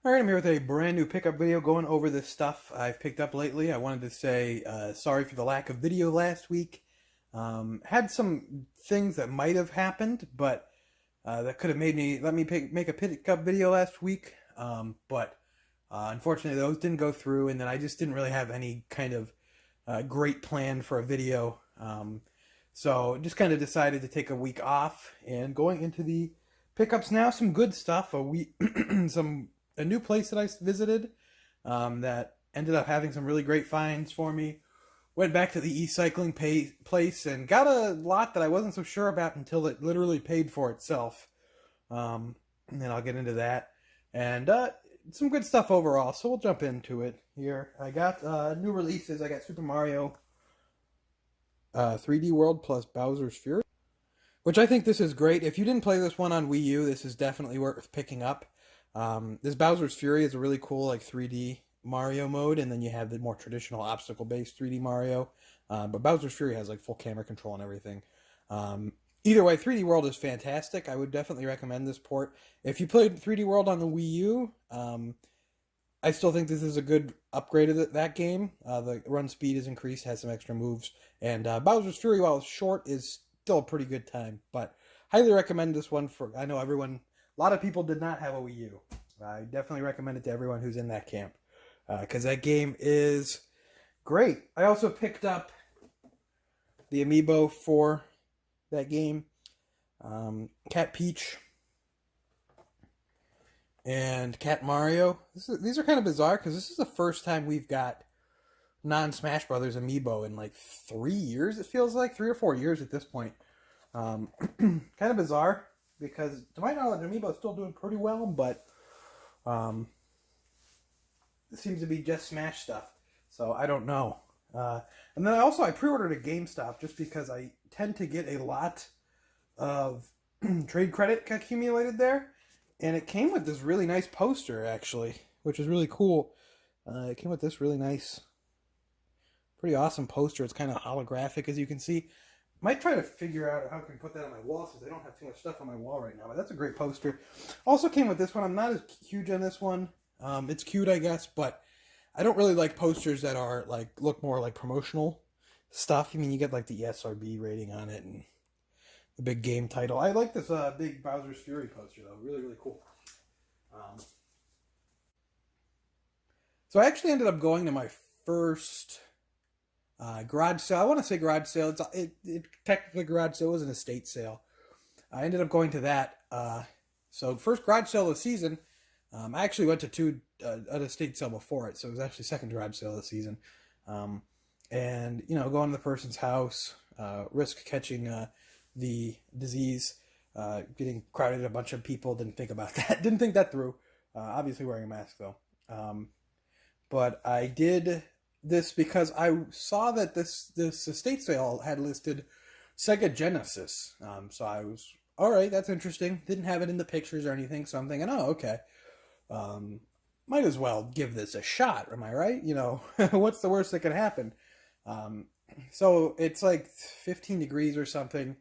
Alright, I'm here with a brand new pickup video going over this stuff I've picked up lately. I wanted to say sorry for the lack of video last week. Had some things that might have happened, but that could have let me make a pickup video last week. But unfortunately, those didn't go through, and then I just didn't really have any kind of great plan for a video. So just kind of decided to take a week off, and going into the pickups now, some good stuff. A new place that I visited that ended up having some really great finds for me. Went back to the eCycling place and got a lot that I wasn't so sure about until it literally paid for itself. And then I'll get into that. And some good stuff overall, so we'll jump into it here. I got new releases. I got Super Mario 3D World plus Bowser's Fury, which I think this is great. If you didn't play this one on Wii U, this is definitely worth picking up. This Bowser's Fury is a really cool 3D Mario mode, and then you have the more traditional obstacle-based 3D Mario. But Bowser's Fury has full camera control and everything. Either way, 3D World is fantastic. I would definitely recommend this port. If you played 3D World on the Wii U, I still think this is a good upgrade of that game. The run speed is increased, has some extra moves, and Bowser's Fury, while it's short, is still a pretty good time. But highly recommend this one I know a lot of people did not have a Wii U. I definitely recommend it to everyone who's in that camp, because that game is great. I also picked up the amiibo for that game, Cat Peach and Cat Mario. These are kind of bizarre because this is the first time we've got non-Smash Brothers amiibo in 3 years. It feels like 3 or 4 years at this point. Kind of bizarre, because to my knowledge, amiibo is still doing pretty well, but it seems to be just Smash stuff. So I don't know. And then I pre-ordered at GameStop just because I tend to get a lot of trade credit accumulated there. And it came with this really nice poster, actually, which is really cool. It came with this really nice, pretty awesome poster. It's kind of holographic, as you can see. Might try to figure out how I can put that on my wall, since I don't have too much stuff on my wall right now. But that's a great poster. Also came with this one. I'm not as huge on this one. It's cute, I guess, but I don't really like posters that are look more like promotional stuff. I mean, you get the ESRB rating on it and the big game title. I like this big Bowser's Fury poster though. Really, really cool. So I actually ended up going to my first garage sale. I want to say garage sale. It technically garage sale. It was an estate sale. I ended up going to that. So first garage sale of the season. I actually went to an estate sale before it, so it was actually second garage sale of the season. And going to the person's house, risk catching the disease, getting crowded in a bunch of people. Didn't think about that. Didn't think that through. Obviously wearing a mask though. But I did this because I saw that this estate sale had listed Sega Genesis. So I was, all right, that's interesting. Didn't have it in the pictures or anything, so I'm thinking, oh, okay. Might as well give this a shot, am I right? What's the worst that could happen? So it's 15 degrees or something.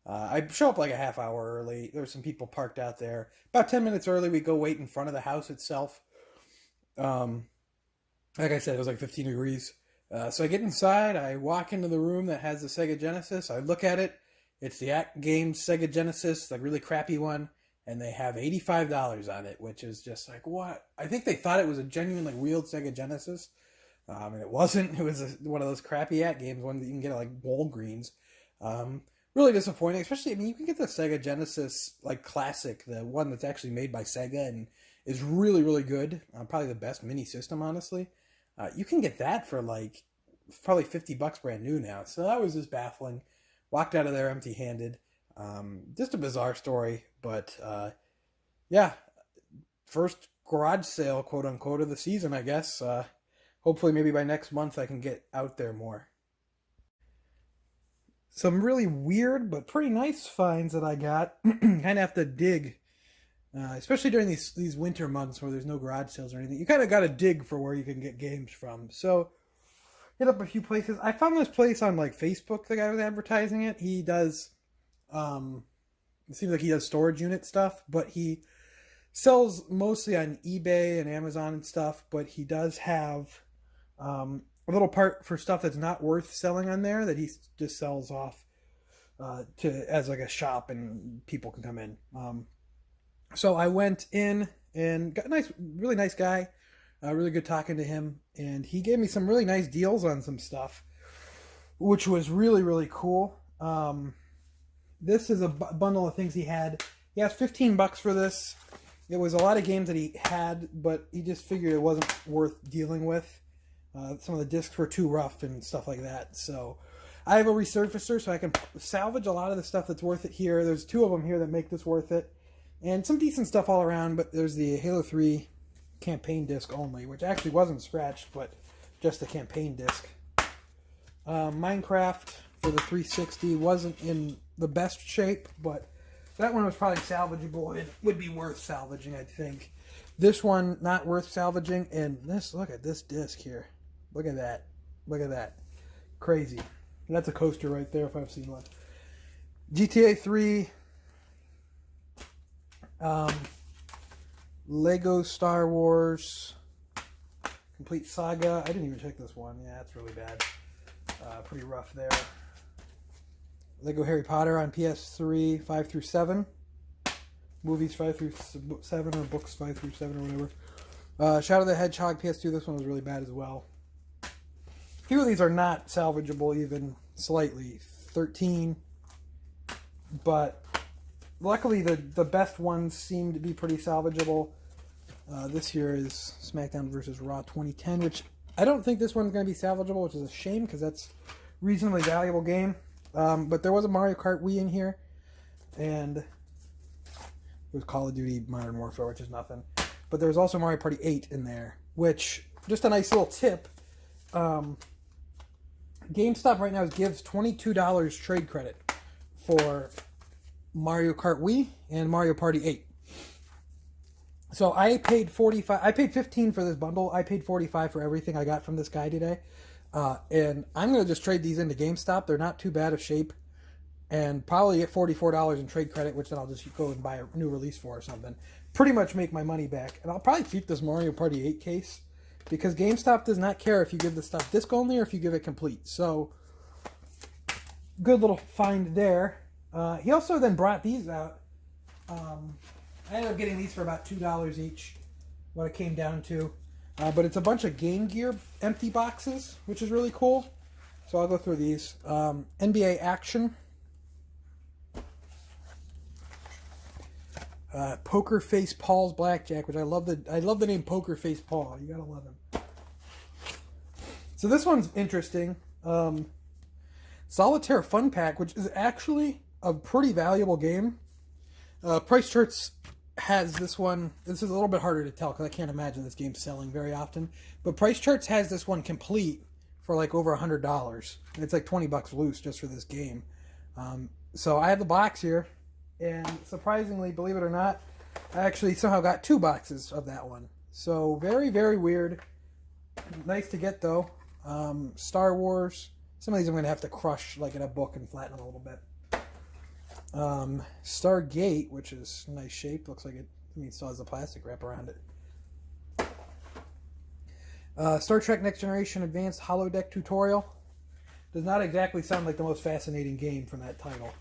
I show up a half hour early. There's some people parked out there. About 10 minutes early, we go wait in front of the house itself. Like I said, it was 15 degrees. So I get inside, I walk into the room that has the Sega Genesis, I look at it, it's the Act Games Sega Genesis, the really crappy one, and they have $85 on it, which is just what? I think they thought it was a genuine, real Sega Genesis, and it wasn't. It was one of those crappy Act Games, one that you can get at Walgreens. Really disappointing, especially, I mean, you can get the Sega Genesis, Classic, the one that's actually made by Sega, and is really, really good. Probably the best mini system, honestly. You can get that for probably $50 brand new now. So that was just baffling. Walked out of there empty-handed. Just a bizarre story, but yeah, first garage sale, quote unquote, of the season, I guess. Hopefully, maybe by next month, I can get out there more. Some really weird but pretty nice finds that I got. Kind of have to dig. Especially during these winter months where there's no garage sales or anything. You kind of got to dig for where you can get games from. So, hit up a few places. I found this place on Facebook, the guy was advertising it. He does, it seems like he does storage unit stuff, but he sells mostly on eBay and Amazon and stuff, but he does have a little part for stuff that's not worth selling on there that he just sells off to as like a shop, and people can come in. So I went in and got a nice, really nice guy. Really good talking to him, and he gave me some really nice deals on some stuff, which was really, really cool. This is a bundle of things he had. He asked $15 for this. It was a lot of games that he had, but he just figured it wasn't worth dealing with. Some of the discs were too rough and stuff like that. So I have a resurfacer, so I can salvage a lot of the stuff that's worth it here. There's 2 of them here that make this worth it. And some decent stuff all around, but there's the Halo 3 campaign disc only, which actually wasn't scratched, but just the campaign disc. Minecraft for the 360 wasn't in the best shape, but that one was probably salvageable. It would be worth salvaging, I think. This one, not worth salvaging. And this, look at this disc here. Look at that. Look at that. Crazy. That's a coaster right there if I've seen one. GTA 3. Lego Star Wars. Complete Saga. I didn't even check this one. Yeah, it's really bad. Pretty rough there. Lego Harry Potter on PS3, 5 through 7. Movies 5 through 7, or books 5 through 7, or whatever. Shadow the Hedgehog, PS2. This one was really bad as well. A few of these are not salvageable, even slightly. 13. But luckily, the best ones seem to be pretty salvageable. This here is SmackDown vs. Raw 2010, which I don't think this one's going to be salvageable, which is a shame because that's a reasonably valuable game. But there was a Mario Kart Wii in here, and it was Call of Duty Modern Warfare, which is nothing. But there was also Mario Party 8 in there, which, just a nice little tip, GameStop right now gives $22 trade credit for Mario Kart Wii and Mario Party 8. So I paid $15 for this bundle. I paid $45 for everything I got from this guy today. And I'm going to just trade these into GameStop. They're not too bad of shape. And probably get $44 in trade credit, which then I'll just go and buy a new release for or something. Pretty much make my money back. And I'll probably keep this Mario Party 8 case, because GameStop does not care if you give the stuff disc only or if you give it complete. So, good little find there. He also then brought these out. I ended up getting these for about $2 each, what it came down to. But it's a bunch of Game Gear empty boxes, which is really cool. So I'll go through these. NBA Action. Poker Face Paul's Blackjack, which I love the name Poker Face Paul. You gotta love him. So this one's interesting. Solitaire Fun Pack, which is actually a pretty valuable game. Price Charts has this one. This is a little bit harder to tell because I can't imagine this game selling very often. But Price Charts has this one complete for like over $100. It's like $20 loose just for this game. So I have the box here, and surprisingly, believe it or not, I actually somehow got 2 boxes of that one. So very, very weird. Nice to get though. Star Wars. Some of these I'm going to have to crush like in a book and flatten them a little bit. Stargate, which is nice shape. Looks like it still has a plastic wrap around it. Star Trek Next Generation Advanced Holodeck Tutorial. Does not exactly sound like the most fascinating game from that title.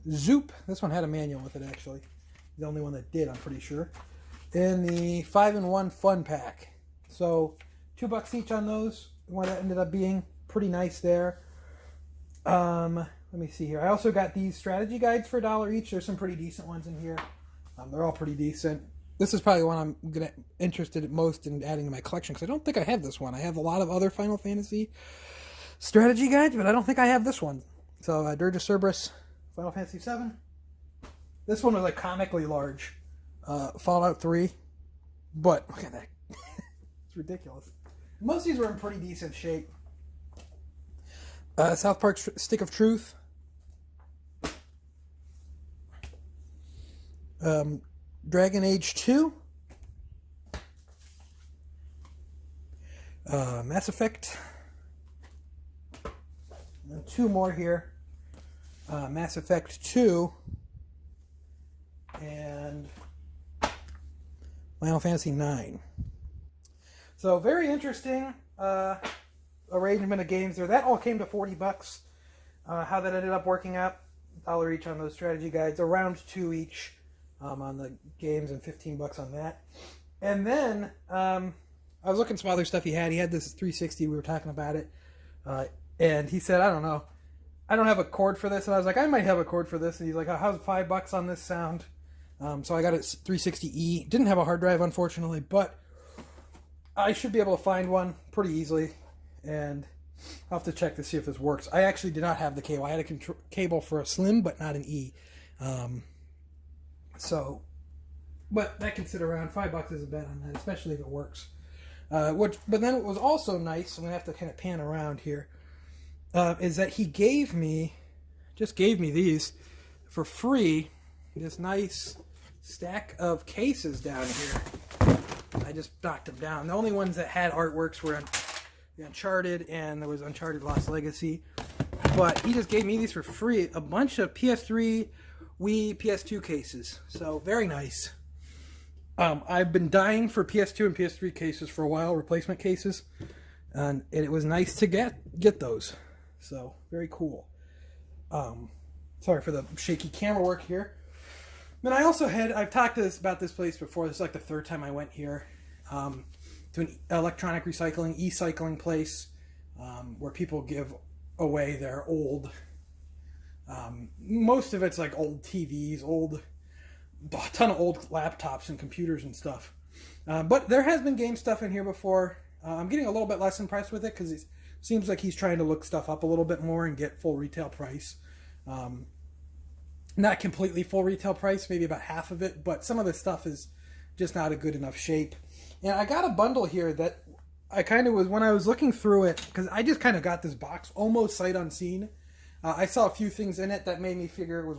Zoop. This one had a manual with it, actually. The only one that did, I'm pretty sure. And the 5-in-1 Fun Pack. So, $2 each on those. What that ended up being pretty nice there. Let me see here. I also got these strategy guides for $1 each. There's some pretty decent ones in here. They're all pretty decent. This is probably the one I'm interested most in adding to my collection, because I don't think I have this one. I have a lot of other Final Fantasy strategy guides, but I don't think I have this one. So, Dirge Cerberus, Final Fantasy VII. This one was like comically large. Fallout 3. But, look at that. It's ridiculous. Most of these were in pretty decent shape. South Park Stick of Truth. Dragon Age 2. Mass Effect. And 2 more here. Mass Effect 2. And Final Fantasy 9. So very interesting arrangement of games there. That all came to $40. How that ended up working out, $1 each on those strategy guides, around $2 each on the games, and $15 on that. And then I was looking at some other stuff he had. He had this 360. We were talking about it, and he said, "I don't know, I don't have a cord for this." And I was like, "I might have a cord for this." And he's like, "Oh, how's $5 on this sound?" So I got it 360E. Didn't have a hard drive, unfortunately, but I should be able to find one pretty easily, and I'll have to check to see if this works. I actually did not have the cable. I had a cable for a Slim, but not an E. But that can sit around. $5 isn't bad on that, especially if it works. But then it was also nice, I'm going to have to kind of pan around here, is that he gave me these for free, this nice stack of cases down here. I just knocked them down. The only ones that had artworks were the Uncharted, and there was Uncharted Lost Legacy. But he just gave me these for free, a bunch of PS3, Wii, PS2 cases. So very nice. I've been dying for PS2 and PS3 cases for a while, replacement cases, and it was nice to get those. So very cool. Sorry for the shaky camera work here. Then I also I've talked about this place before. This is like the third time I went here, to an electronic recycling, eCycling place, where people give away their old, most of it's like old TVs, a ton of old laptops and computers and stuff. But there has been game stuff in here before. I'm getting a little bit less impressed with it because it seems like he's trying to look stuff up a little bit more and get full retail price. Not completely full retail price, maybe about half of it, but some of the stuff is just not a good enough shape. And I got a bundle here that I kind of was, when I was looking through it, because I just kind of got this box almost sight unseen. I saw a few things in it that made me figure it was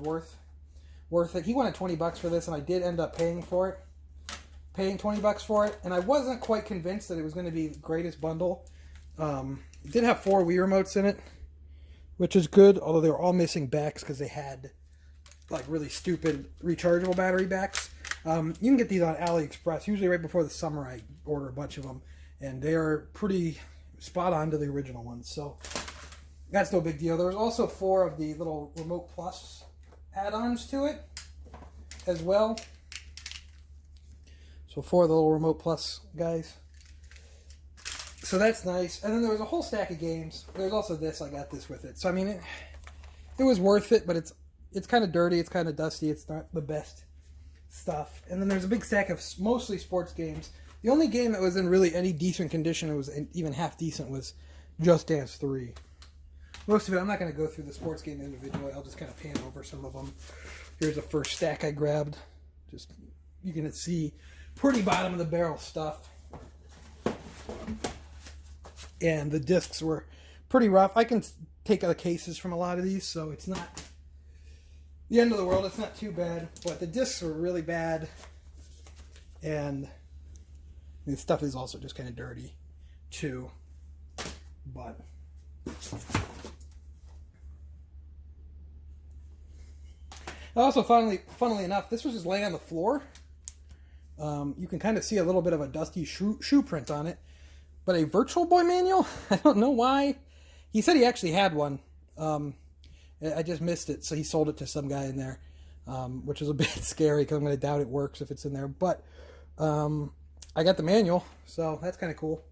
worth it. He wanted $20 for this, and I did end up paying $20 for it, and I wasn't quite convinced that it was going to be the greatest bundle. It did have 4 Wii remotes in it, which is good, although they were all missing backs because they had like really stupid rechargeable battery backs. You can get these on AliExpress. Usually right before the summer I order a bunch of them, and they are pretty spot on to the original ones, so that's no big deal. There was also 4 of the little Remote Plus add-ons to it as well. So 4 of the little Remote Plus guys. So that's nice. And then there was a whole stack of games. There's also this. I got this with it. So I mean, it was worth it, but it's kind of dirty. It's kind of dusty. It's not the best stuff. And then there's a big stack of mostly sports games. The only game that was in really any decent condition, it was even half decent, was Just Dance 3. Most of it, I'm not going to go through the sports game individually. I'll just kind of pan over some of them. Here's the first stack I grabbed. Just, you can see pretty bottom of the barrel stuff. And the discs were pretty rough. I can take the cases from a lot of these, so it's not the end of the world. It's not too bad, but the discs were really bad, and the stuff is also just kind of dirty too. But also, funnily enough, this was just laying on the floor. You can kind of see a little bit of a dusty shoe print on it. But a Virtual Boy manual? I don't know why. He said he actually had one. I just missed it, so he sold it to some guy in there, which is a bit scary because I'm going to doubt it works if it's in there. But I got the manual, so that's kind of cool.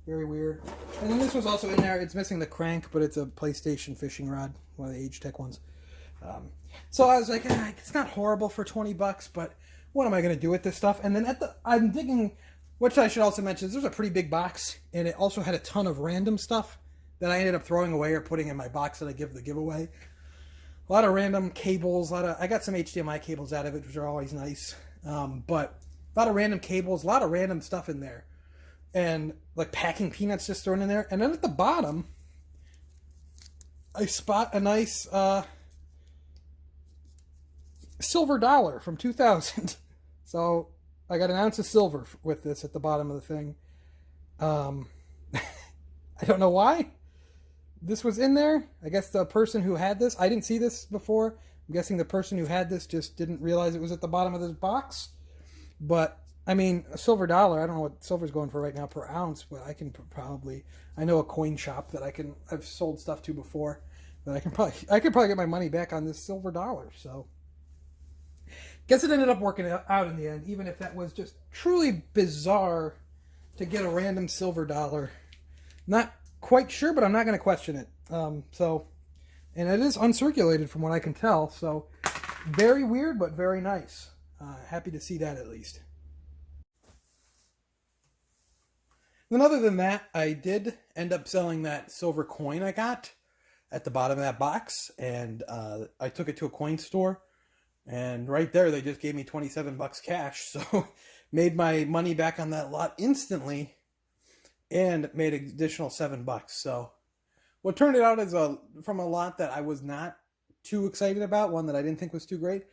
Very weird. And then this was also in there. It's missing the crank, but it's a PlayStation fishing rod, one of the Age Tech ones. So I was like, it's not horrible for $20, but what am I going to do with this stuff? And then I'm digging, which I should also mention, there's a pretty big box, and it also had a ton of random stuff that I ended up throwing away or putting in my box that I give the giveaway. A lot of random cables, I got some HDMI cables out of it, which are always nice. But a lot of random cables, a lot of random stuff in there. And like packing peanuts just thrown in there. And then at the bottom, I spot a nice silver dollar from 2000. So I got an ounce of silver with this at the bottom of the thing. I don't know why this was in there. I guess the person who had this, I didn't see this before. I'm guessing the person who had this just didn't realize it was at the bottom of this box. But I mean, a silver dollar. I don't know what silver's going for right now per ounce, but I can probably. I know a coin shop that I've sold stuff to before, that I could probably get my money back on this silver dollar. So, guess it ended up working out in the end, even if that was just truly bizarre to get a random silver dollar. Not quite sure, but I'm not going to question it. And it is uncirculated from what I can tell. So, very weird, but very nice. Happy to see that at least. Then other than that, I did end up selling that silver coin I got at the bottom of that box, and I took it to a coin store, and right there they just gave me 27 bucks cash, so made my money back on that lot instantly, and made an additional $7. So what turned it out is from a lot that I was not too excited about, one that I didn't think was too great,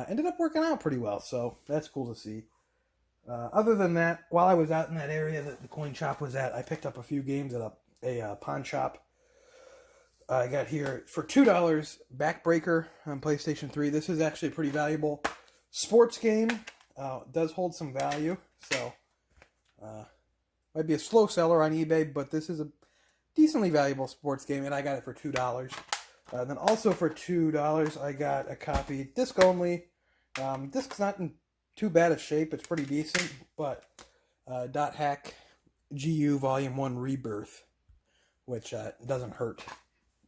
ended up working out pretty well. So that's cool to see. Other than that, while I was out in that area that the coin shop was at, I picked up a few games at a pawn shop. I got here for $2, Backbreaker on PlayStation 3. This is actually a pretty valuable sports game. It does hold some value, so might be a slow seller on eBay, but this is a decently valuable sports game, and I got it for $2. Then also for $2, I got a copy, disc only. Disc's not in too bad a shape. It's pretty decent, but Dot Hack GU Volume 1 Rebirth, which doesn't hurt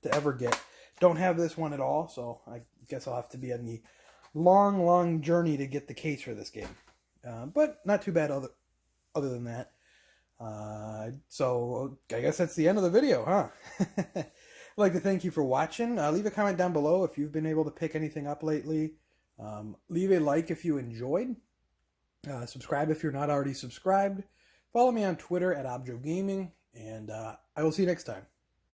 to ever get. Don't have this one at all, so I guess I'll have to be on the long journey to get the case for this game. But not too bad other than that. So I guess that's the end of the video, huh? I'd like to thank you for watching. Leave a comment down below if you've been able to pick anything up lately. Leave a like if you enjoyed. Subscribe if you're not already subscribed. Follow me on Twitter at ObjoGaming, and I will see you next time.